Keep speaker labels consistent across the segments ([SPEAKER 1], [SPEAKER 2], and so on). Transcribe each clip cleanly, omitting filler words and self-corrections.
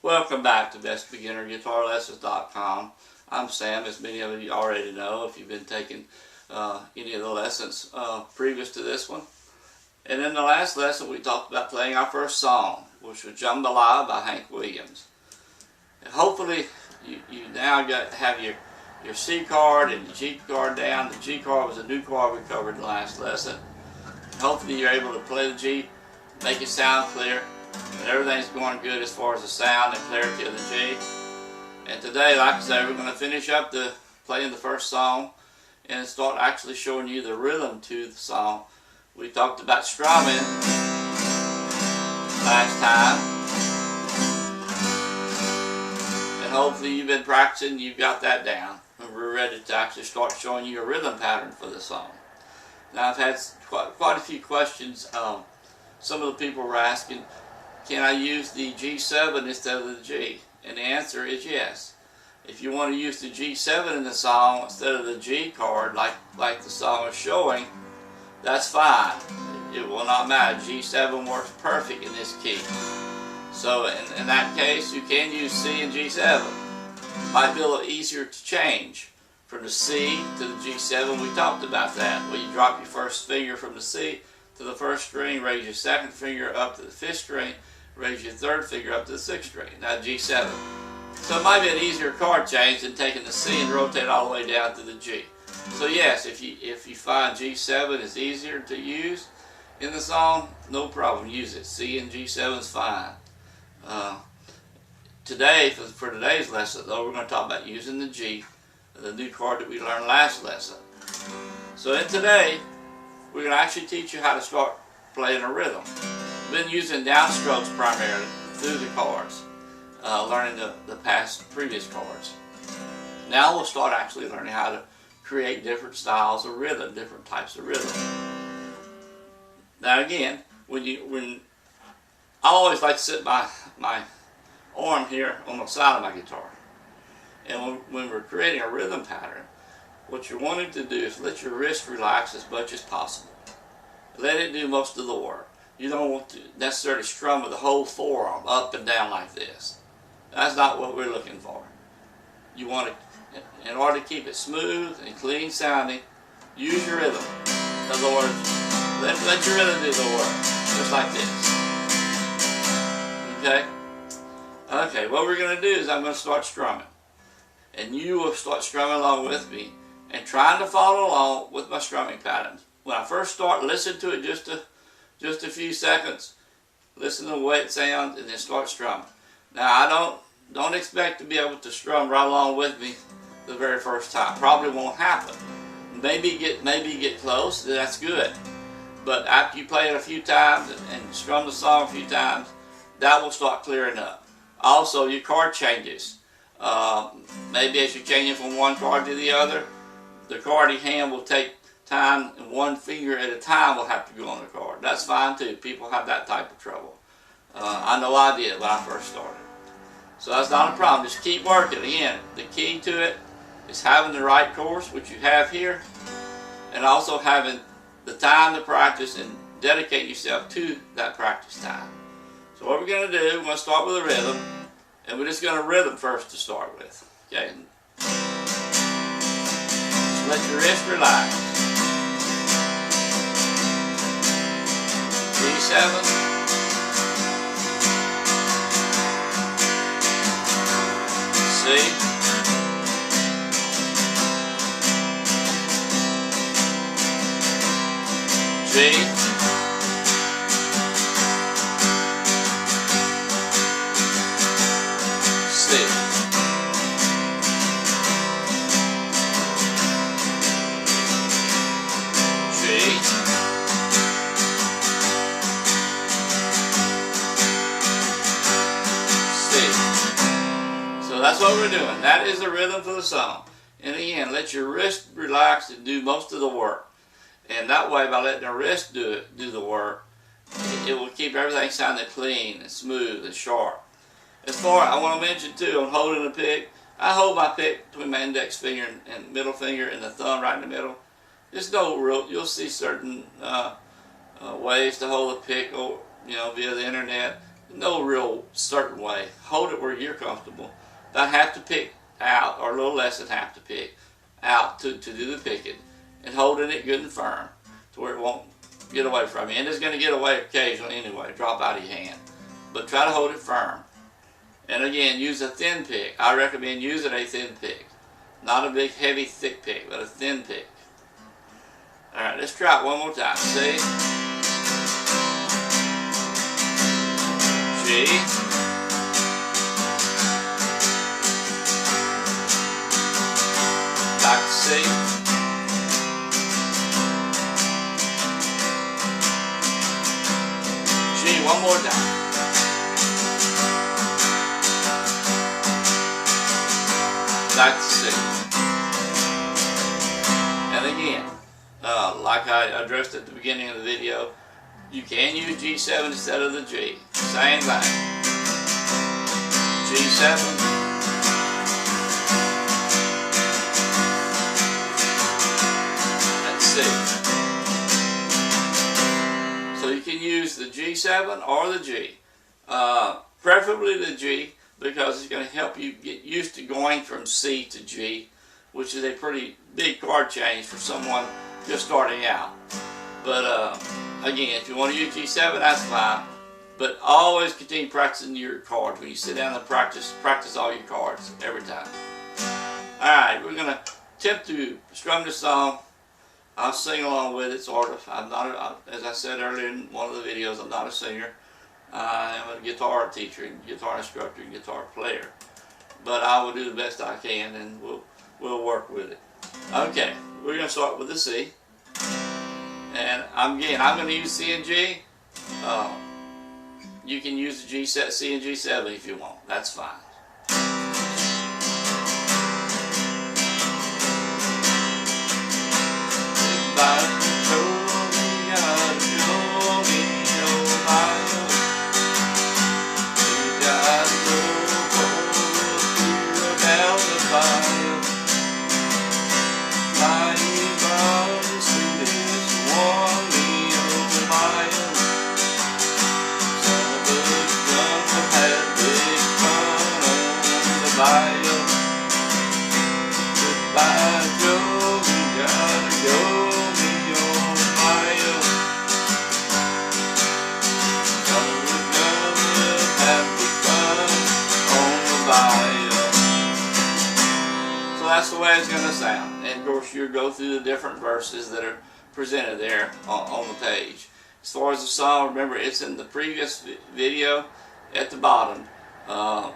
[SPEAKER 1] Welcome back to BestBeginnerGuitarLessons.com. I'm Sam, as many of you already know if you've been taking any of the lessons previous to this one. And in the last lesson we talked about playing our first song, which was Jambalaya by Hank Williams. And hopefully you now have your C chord and your G chord down. The G chord was a new chord we covered in the last lesson. And hopefully you're able to play the G, make it sound clear, and everything's going good as far as the sound and clarity of the G. And today, like I said, we're going to finish up playing the first song and start actually showing you the rhythm to the song. We talked about strumming last time, and hopefully you've been practicing, you've got that down, and we're ready to actually start showing you a rhythm pattern for the song. Now I've had quite a few questions. Some of the people were asking, can I use the G7 instead of the G? And the answer is yes. If you want to use the G7 in the song instead of the G chord, like the song is showing, that's fine. It will not matter. G7 works perfect in this key. So in that case, you can use C and G7. Might be a little easier to change from the C to the G7. We talked about that, where you drop your first finger from the C to the first string, raise your second finger up to the fifth string, raise your third finger up to the sixth string. Now G7. So it might be an easier chord change than taking the C and rotate all the way down to the G. So yes, if you find G7 is easier to use in the song, no problem, use it. C and G7 is fine. Today, for today's lesson, though, we're going to talk about using the G, the new chord that we learned last lesson. So in today, we're going to actually teach you how to start playing a rhythm. We've been using downstrokes primarily through the chords, learning the previous chords. Now we'll start actually learning how to create different styles of rhythm, different types of rhythm. Now again, I always like to sit my arm here on the side of my guitar. And when we're creating a rhythm pattern, what you're wanting to do is let your wrist relax as much as possible. Let it do most of the work. You don't want to necessarily strum with the whole forearm up and down like this. That's not what we're looking for. You want to, in order to keep it smooth and clean sounding, use your rhythm. In other words, let your rhythm do the work, just like this. Okay? Okay, what we're going to do is I'm going to start strumming. And you will start strumming along with me and trying to follow along with my strumming patterns. When I first start, listen to it just a few seconds, listen to the way it sounds, and then start strumming. Now I don't expect to be able to strum right along with me the very first time. Probably won't happen. Maybe get close, that's good. But after you play it a few times and strum the song a few times, that will start clearing up. Also, your chord changes. Maybe as you're changing from one chord to the other, the chordy hand will take time, and one finger at a time will have to go on the chord. That's fine too. People have that type of trouble. I know I did when I first started. So that's not a problem. Just keep working. Again, the key to it is having the right course, which you have here, and also having the time to practice and dedicate yourself to that practice time. So what we're going to do, we're going to start with a rhythm, and we're just going to rhythm first to start with. Okay. Just let your wrist relax. G7. C. G. C. G. So that's what we're doing. That is the rhythm for the song. And again, let your wrist relax and do most of the work. And that way, by letting the wrist do the work, it will keep everything sounding clean and smooth and sharp. As far, I want to mention too, I'm holding the pick. I hold my pick between my index finger and middle finger and the thumb right in the middle. There's no real, you'll see certain ways to hold a pick, or via the internet. no real certain way. Hold it where you're comfortable. Don't have to pick out, or a little less than have to pick out to do the picking, and holding it good and firm to where it won't get away from you. And it's going to get away occasionally anyway, drop out of your hand. But try to hold it firm. And again, use a thin pick. I recommend using a thin pick. Not a big, heavy, thick pick, but a thin pick. Alright, let's try it one more time. C, G, back to C, G, one more time. Back to C. And again, like I addressed at the beginning of the video, you can use G7 instead of the G. Same thing. G7. And C. So you can use the G7 or the G. Preferably the G, because it's going to help you get used to going from C to G, which is a pretty big chord change for someone just starting out. But again, if you want to use G7, that's fine. But always continue practicing your chords. When you sit down and practice all your chords every time. Alright, we're going to attempt to strum this song. I'll sing along with it, sort of. I'm not, as I said earlier in one of the videos, I'm not a singer. I am a guitar teacher, guitar instructor, and guitar player. But I will do the best I can, and we'll work with it. Okay, we're going to start with the C. And I'm going to use C and G. You can use the G set, C and G7 if you want. That's fine. That's the way it's going to sound. And of course you'll go through the different verses that are presented there on the page. As far as the song, remember it's in the previous video at the bottom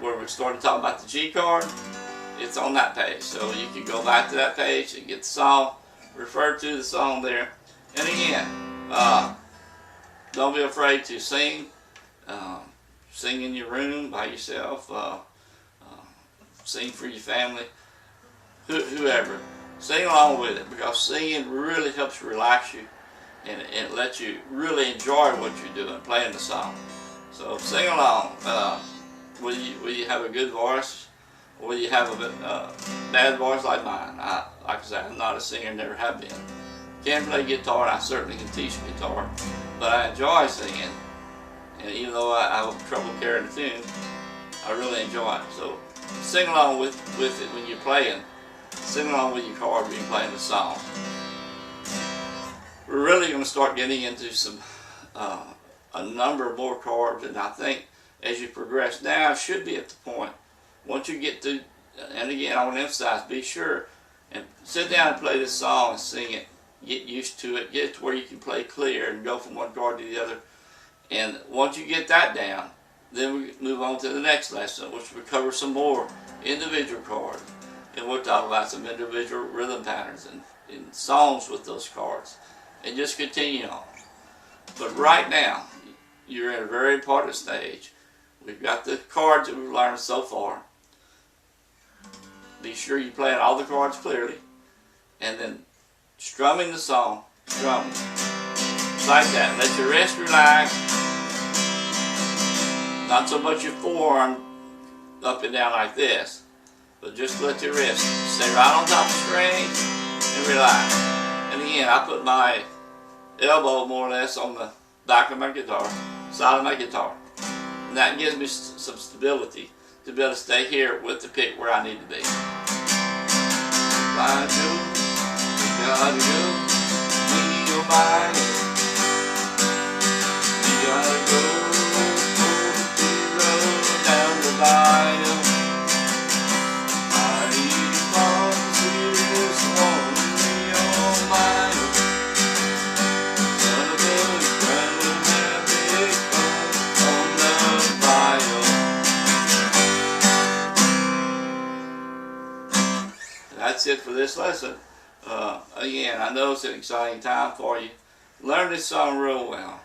[SPEAKER 1] where we started talking about the G chord. It's on that page, so you can go back to that page and get the song, refer to the song there. And again, don't be afraid to sing. Sing in your room by yourself. Sing for your family. Whoever, sing along with it, because singing really helps relax you and it lets you really enjoy what you're doing, playing the song. So sing along, whether you have a good voice or whether you have a bad voice like mine. Like I said, I'm not a singer, never have been. Can play guitar, and I certainly can teach guitar, but I enjoy singing, and even though I have trouble carrying the tune, I really enjoy it. So sing along with it when you're playing. Sing along with your chord when you're playing the song. We're really going to start getting into some a number of more chords, and I think as you progress now, it should be at the point once you get to, and again I want to emphasize, be sure and sit down and play this song and sing it. Get used to it. Get it to where you can play clear and go from one chord to the other. And once you get that down, then we move on to the next lesson, which will cover some more individual chords. And we'll talk about some individual rhythm patterns and songs with those chords. And just continue on. But right now, you're in a very important stage. We've got the chords that we've learned so far. Be sure you play all the chords clearly. And then strumming the song. Strumming. Just like that. Let your wrist relax. Not so much your forearm up and down like this. But just let your wrist stay right on top of the strings and relax. And again, I put my elbow more or less on the back of my guitar, side of my guitar. And And that gives me some stability to be able to stay here with the pick where I need to be. I do, we gotta go, me or mine. We gotta go, down the bayou. That's it for this lesson. Again, I know it's an exciting time for you. Learn this song real well.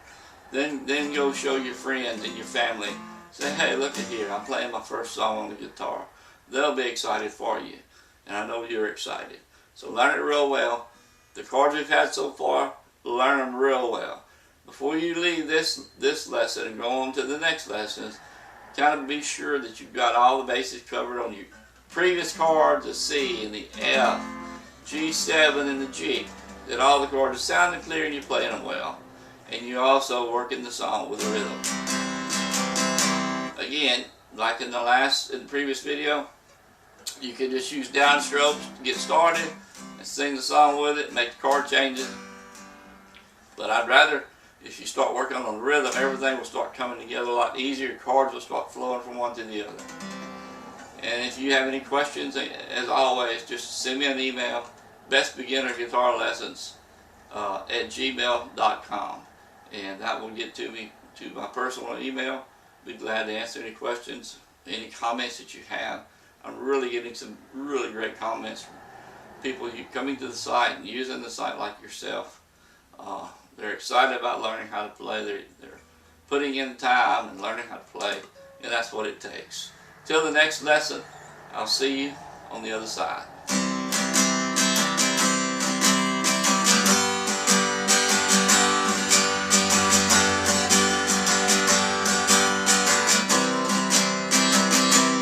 [SPEAKER 1] Then go show your friends and your family. Say, hey, look at here, I'm playing my first song on the guitar. They'll be excited for you. And I know you're excited. So learn it real well. The chords we've had so far, learn them real well. Before you leave this lesson and go on to the next lessons, kind of be sure that you've got all the bases covered on your previous chords, the C and the F, G7 and the G. That all the chords are sounding clear and you're playing them well. And you're also working the song with a rhythm. Again, like in the previous video, you can just use downstrokes to get started and sing the song with it, make the chord changes. But I'd rather, if you start working on the rhythm, everything will start coming together a lot easier. Chords will start flowing from one to the other. And if you have any questions, as always, just send me an email, bestbeginnerguitarlessons@gmail.com, and that will get to me to my personal email. Be glad to answer any questions, any comments that you have. I'm really getting some really great comments from people coming to the site and using the site like yourself. They're excited about learning how to play. They're putting in time and learning how to play, and that's what it takes. Till the next lesson, I'll see you on the other side.